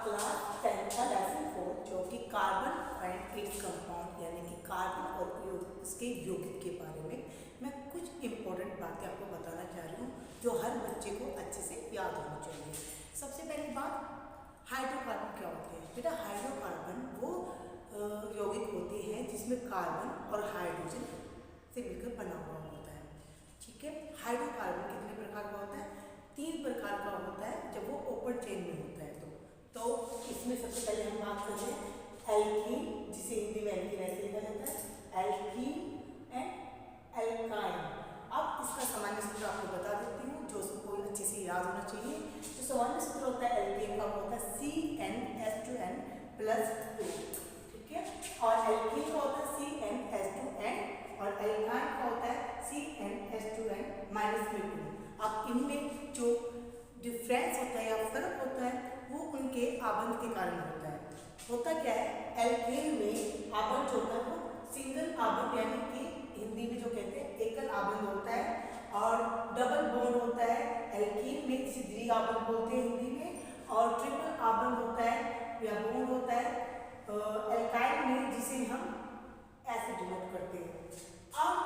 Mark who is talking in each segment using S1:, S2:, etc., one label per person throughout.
S1: Class 10 का lesson 4 जो कि कार्बन एंड इट्स कंपाउंड यानी कि कार्बन और इसके यौगिक के बारे में मैं कुछ इम्पोर्टेंट बातें आपको बताना चाह रही हूँ जो हर बच्चे को अच्छे से याद होनी चाहिए। सबसे पहली बात, हाइड्रोकार्बन क्या होते हैं? बेटा हाइड्रोकार्बन वो यौगिक होते हैं जिसमें कार्बन और हाइड्रोजन से मिलकर बना हुआ होता है। ठीक है, हाइड्रोकार्बन कितने प्रकार का होता है? 3 प्रकार का होता है जब वो ओपन चेन में होता है। तो इसमें सबसे पहले हम बात करते हैं एल्कीन, जिसे हिंदी में एल्कीन ऐसे लिखा जाता है, एल्कीन एंड एल्काइन। अब इसका सामान्य सूत्र आपको बता देती हूँ जो सबको अच्छे से याद होना चाहिए। तो सामान्य सूत्र होता है एल्कीन का होता है CnH2n + 2। ठीक है, और एल्कीन का होता है CnH2n और एल्काइन का होता है CnH2n - 2। अब इनमें जो डिफरेंस होता है या फर्क होता है वो उनके आबंध के कारण होता है। होता क्या है, एल्केन में आबंध होता है वो सिंगल आबंध यानी कि हिंदी में जो कहते हैं एकल आबंध होता है, और डबल बॉन्ड होता है एल्कीन में, जिसे द्विआबंध बोलते हैं हिंदी में, और ट्रिपल आबंध होता है या बॉन्ड होता है एल्काइन में, जिसे हम ऐसे डिनोट करते हैं। अब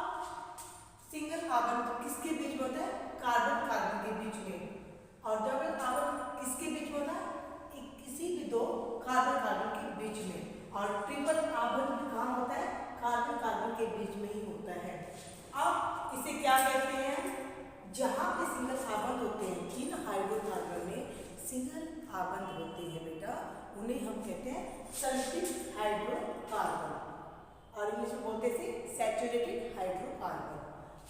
S1: सिंगल आबंध किसके बीच में होता है? कार्बन कार्बन के बीच में। और डबल आबंध किसके बीच में होता है? किसी भी दो कार्बन कार्बन के बीच में। और ट्रिपल आबंध कहाँ होता है? कार्बन कार्बन के बीच में ही होता है। अब इसे क्या कहते हैं? जहाँ पे सिंगल आबंध होते हैं, जिन हाइड्रोकार्बन में सिंगल आबंध होते हैं बेटा, उन्हें हम कहते हैं सल्फिक हाइड्रोकार्बन, और इंग्लिश में बोलते हैं सैचुरेटेड हाइड्रोकार्बन।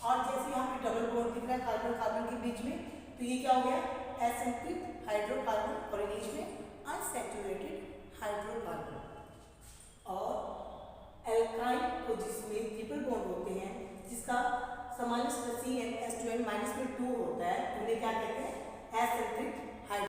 S1: और जैसे यहाँ पे डबल बॉन्ड दिख रहा है कार्बन कार्बन के बीच में, तो ये क्या हो गया? एसिम्प्लिक हाइड्रोकार्बन, और इंग्लिश में अनसैचुरेटेड हाइड्रोकार्बन। और एल्काइन को जिसमें ट्रिपल बॉन्ड होते हैं, जिसका सामान्य CnH2n - 2 होता है, उन्हें क्या कहते हैं? एसिम्प्लिक